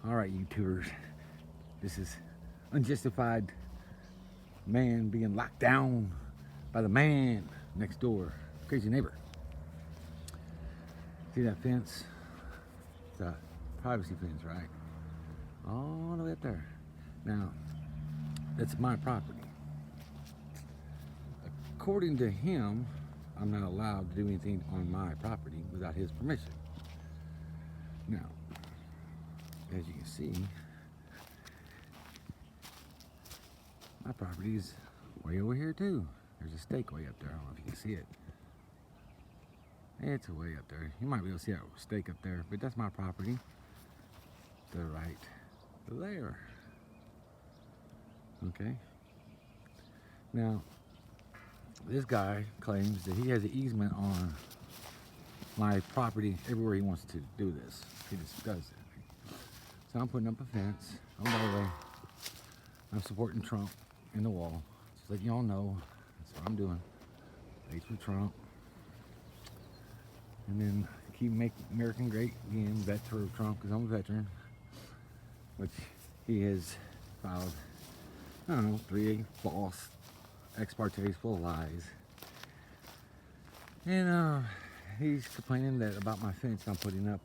All right, YouTubers. This is unjustified man being locked down by the man next door. Crazy neighbor. See that fence? It's a privacy fence, right? All the way up there. Now, that's my property. According to him, I'm not allowed to do anything on my property without his permission. Now, as you can see, my property is way over here too. There's a stake way up there. I don't know if you can see it. It's way up there. You might be able to see that stake up there, but that's my property. To the right there. Okay. Now, this guy claims that he has an easement on my property everywhere he wants to do this. He just does it. So I'm putting up a fence. Oh, by the way, I'm supporting Trump in the wall. Just let y'all know, that's what I'm doing. Thanks for Trump. And then keep making American great again, vet for Trump, because I'm a veteran. Which he has filed, I don't know, 3 false ex partes full of lies. And he's complaining that about my fence I'm putting up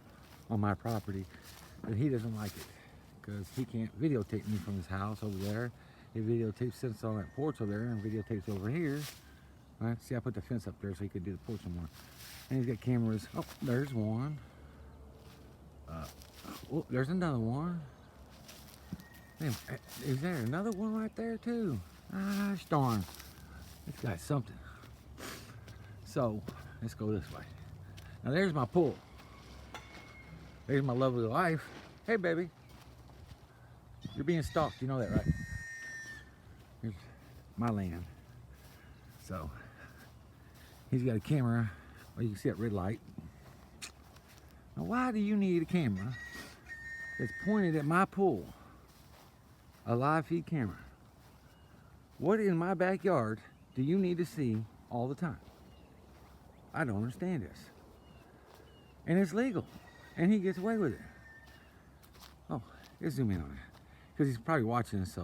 on my property, that he doesn't like it because he can't videotape me from his house over there. He videotapes sits on that porch over there and videotapes over here. Right? See, I put the fence up there so he could do the porch some more. And he's got cameras. Oh, there's one. Oh, there's another one. Man, is there another one right there too? Ah, darn. It's got something. So, let's go this way. Now there's my pool. There's my lovely wife. Hey, baby. You're being stalked. You know that, right? Here's my land. So, he's got a camera. Well, you can see that red light. Now, why do you need a camera that's pointed at my pool? A live feed camera. What in my backyard do you need to see all the time? I don't understand this. And it's legal. And he gets away with it. Oh, let's zoom in on it. Because he's probably watching this,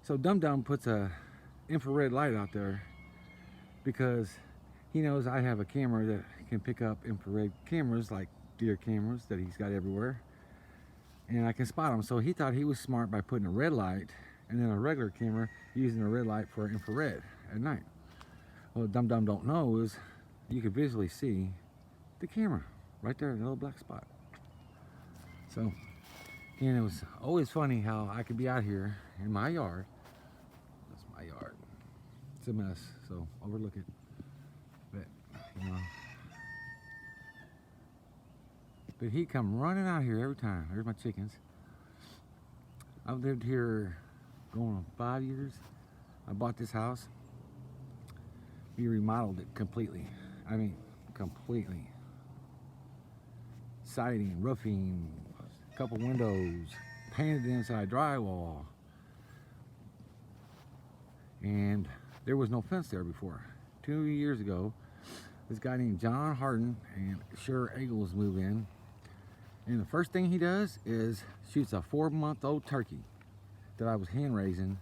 so Dum Dum puts a infrared light out there because he knows I have a camera that can pick up infrared cameras like deer cameras that he's got everywhere. And I can spot them. So he thought he was smart by putting a red light and then a regular camera using a red light for infrared at night. Well, Dum Dum don't know is you can visually see the camera right there in the little black spot. So, and it was always funny how I could be out here in my yard. That's my yard. It's a mess, so overlook it. But, you know. But he come running out here every time. There's my chickens. I've lived here going on 5 years. I bought this house. We remodeled it completely. I mean, completely. Siding, roofing, a couple windows, painted the inside drywall. And there was no fence there before. 2 years ago, this guy named John Harden and Sure Eagles move in. And the first thing he does is shoots a 4-month-old turkey that I was hand raising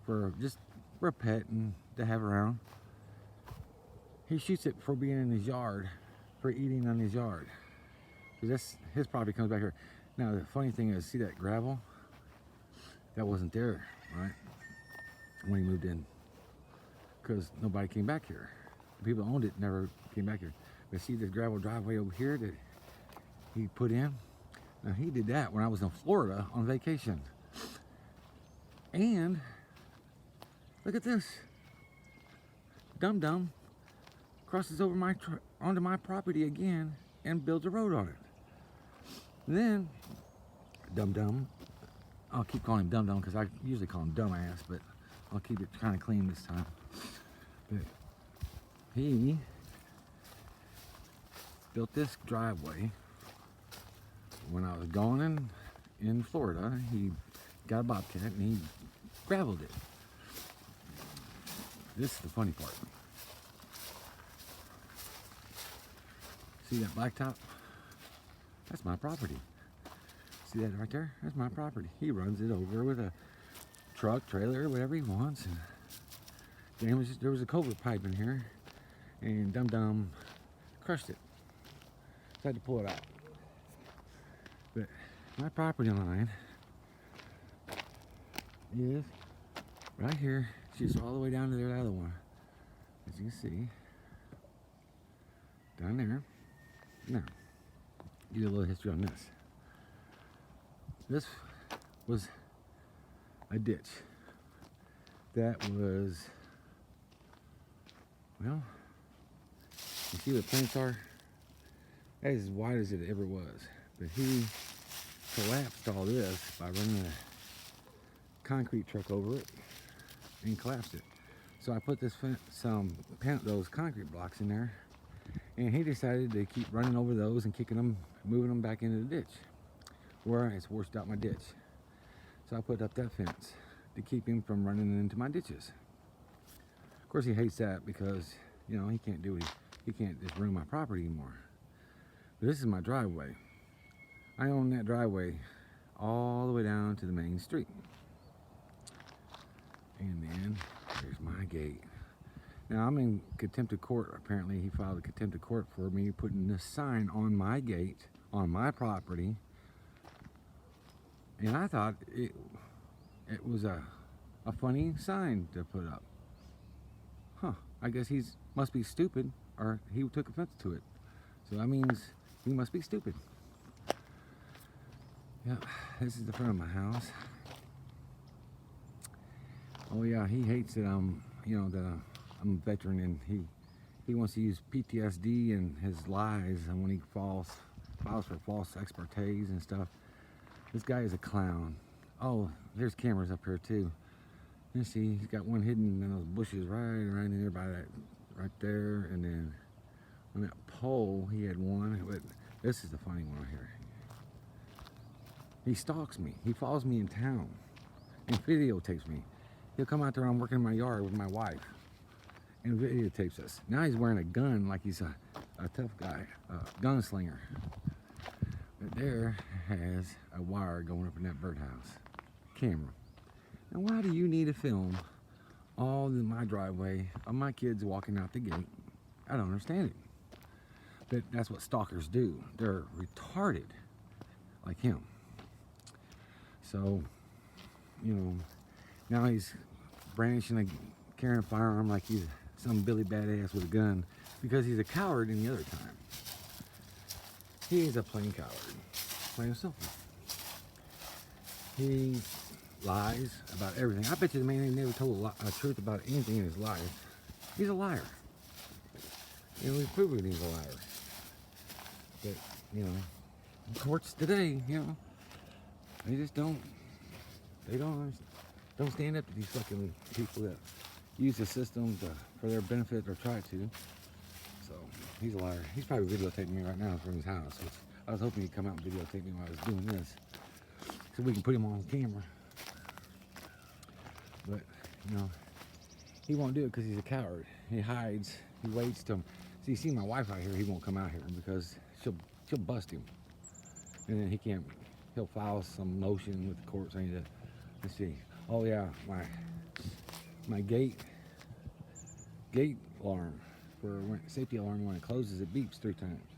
for a pet and to have around. He shoots it for being in his yard, for eating on his yard. Because his property comes back here. Now the funny thing is, see that gravel? That wasn't there, right? When he moved in. Because nobody came back here. The people that owned it never came back here. But see this gravel driveway over here that he put in? Now he did that when I was in Florida on vacation. And look at this. Dum Dum crosses over onto my property again and builds a road on it. Then Dum Dum, I'll keep calling him Dum Dum because I usually call him Dumbass, but I'll keep it kind of clean this time. But he built this driveway when I was gone in Florida. He got a Bobcat and he graveled it. This is the funny part. See that blacktop? That's my property. See that right there? That's my property. He runs it over with a truck, trailer, whatever he wants. And there was a culvert pipe in here, and Dum Dum crushed it. So I had to pull it out. But my property line is right here. It's just all the way down to the other one. As you can see, down there. Now, give you a little history on this. This was a ditch that was, well, you see what plants are? That is as wide as it ever was. But he collapsed all this by running a concrete truck over it and collapsed it. So I put those concrete blocks in there, and he decided to keep running over those and kicking them, moving them back into the ditch, where it's washed out my ditch. So I put up that fence to keep him from running into my ditches. Of course, he hates that because, you know, he can't just ruin my property anymore. But this is my driveway. I own that driveway all the way down to the main street. And then there's my gate. Now I'm in contempt of court. Apparently he filed a contempt of court for me putting this sign on my gate, on my property. And I thought it was a funny sign to put up. Huh, I guess must be stupid, or he took offense to it. So that means he must be stupid. Yeah, this is the front of my house. Oh yeah, he hates that I'm a veteran, and he wants to use PTSD and his lies, and when he files for false expertise and stuff. This guy is a clown. Oh, there's cameras up here too. You see, he's got one hidden in those bushes right in there by that, right there, and then on that pole he had one. But this is the funny one right here. He stalks me. He follows me in town and videotapes me. He'll come out there when I'm working in my yard with my wife and videotapes us. Now he's wearing a gun like he's a tough guy, a gunslinger. But there has a wire going up in that birdhouse. Camera. Now why do you need to film all in my driveway of my kids walking out the gate? I don't understand it. But that's what stalkers do. They're retarded like him. So, you know, now he's brandishing carrying a firearm like he's some Billy badass with a gun because he's a coward any other time. He is a plain coward, plain and simple. He lies about everything. I bet you the man ain't never told a truth about anything in his life. He's a liar. And we've proven he's a liar. But, you know, courts today, you know, they just don't stand up to these fucking people that use the system for their benefit or try to. So he's a liar. He's probably videotaping me right now from his house, which I was hoping he'd come out and videotape me while I was doing this, so we can put him on camera. But you know, he won't do it because he's a coward. He hides. He waits till. So you see my wife out here. He won't come out here because she'll bust him, and then he can't. He'll file some motion with the court saying that. Let's see. Oh yeah, my gate alarm safety alarm, when it closes it beeps 3 times.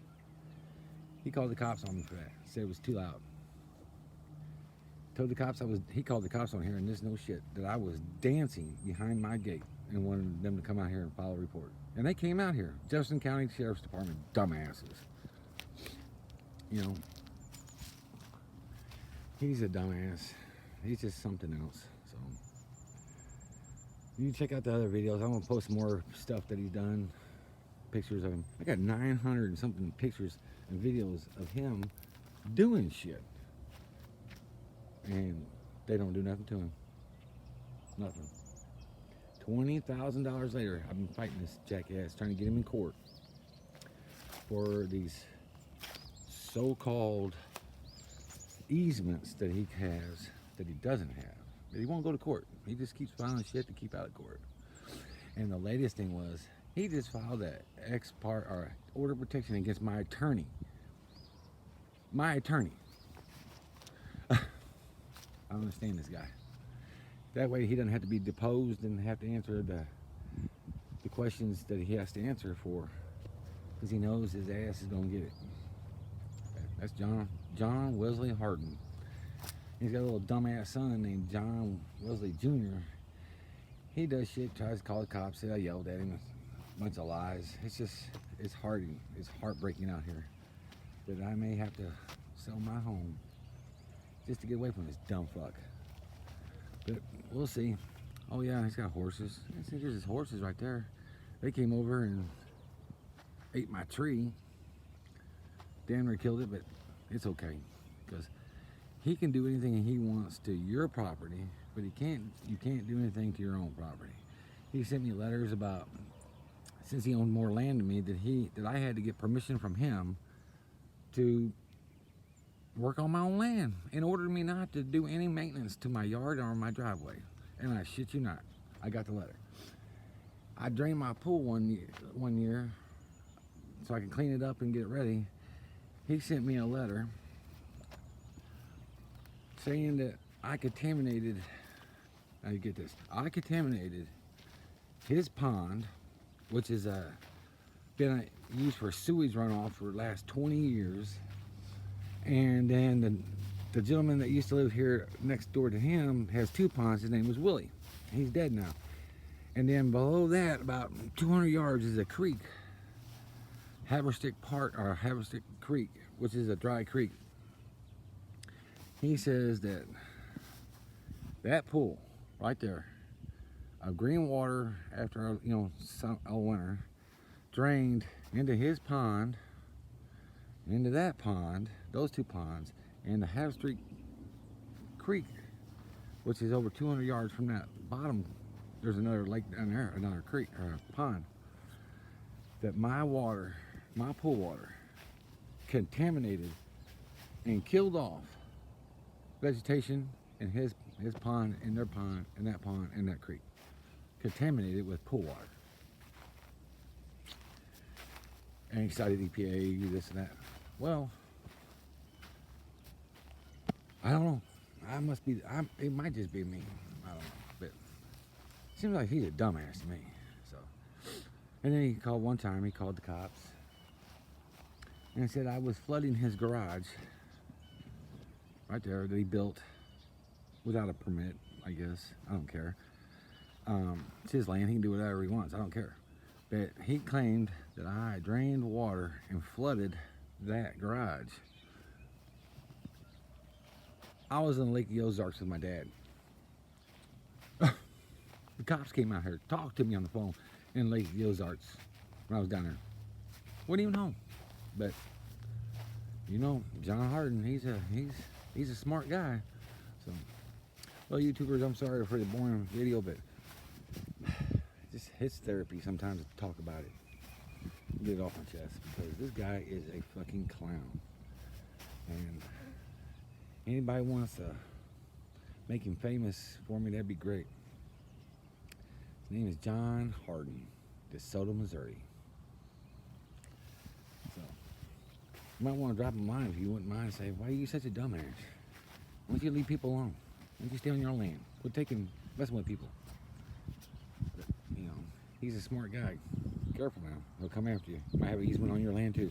He called the cops on me for that. He said it was too loud. Told the cops he called the cops on here, and this no shit, that I was dancing behind my gate and wanted them to come out here and file a report. And they came out here. Jefferson County Sheriff's Department, dumbasses. You know, he's a dumbass. He's just something else. So you can check out the other videos. I'm gonna post more stuff that he's done, pictures of him. I got 900 and something pictures and videos of him doing shit, and they don't do nothing to him. Nothing. $20,000 later, I've been fighting this jackass, trying to get him in court for these so-called easements that he has that he doesn't have. But he won't go to court. He just keeps filing shit to keep out of court. And the latest thing was, he just filed an order of protection against my attorney. My attorney. I don't understand this guy. That way he doesn't have to be deposed and have to answer the questions that he has to answer for, because he knows his ass is gonna get it. That's John Wesley Hardin. He's got a little dumbass son named John Wesley Jr. He does shit, tries to call the cops, say I yelled at him, a bunch of lies. It's heartbreaking out here that I may have to sell my home just to get away from this dumb fuck. But we'll see. Oh yeah, he's got horses. See, there's his horses right there. They came over and ate my tree. Damn near killed it, but it's okay, because he can do anything he wants to your property, but you can't do anything to your own property. He sent me letters about, since he owned more land than me, that I had to get permission from him to work on my own land in order for me not to do any maintenance to my yard or my driveway. And I shit you not, I got the letter. I drained my pool one year so I could clean it up and get it ready. He sent me a letter saying that I contaminated, now you get this, I contaminated his pond, which is been used for sewage runoff for the last 20 years. And then the gentleman that used to live here next door to him has 2 ponds. His name was Willie. He's dead now. And then below that, about 200 yards, is a creek, Haverstick Creek, which is a dry creek. He says that pool right there of green water after a winter drained into his pond, into that pond, those 2 ponds, and the Haverstick Creek, which is over 200 yards from that bottom. There's another lake down there, another creek or a pond, that my water, my pool water, contaminated and killed off vegetation in his pond, in their pond, in that pond, in that creek. Contaminated with pool water. And he cited EPA, this and that. Well, I don't know. It might just be me. I don't know. But it seems like he's a dumbass to me. So, and then he called one time. He called the cops and said I was flooding his garage right there that he built without a permit. I guess I don't care. It's his land. He can do whatever he wants. I don't care. But he claimed that I drained water and flooded that garage. I was in Lake Ozarks with my dad. The cops came out here, talked to me on the phone in Lake Ozarks when I was down there. Wouldn't even know. But John Hardin, he's a smart guy. So, well, YouTubers, I'm sorry for the boring video, but it just hits therapy sometimes to talk about it. Get it off my chest, because this guy is a fucking clown. And anybody wants to make him famous for me, that'd be great. His name is John Hardin, DeSoto, Missouri. So, you might want to drop him a line if you wouldn't mind, and say, why are you such a dumbass? Why don't you leave people alone? Why don't you stay on your own land? Quit messing with people. But, he's a smart guy. Careful now. He'll come after you. Might have an easement on your land too.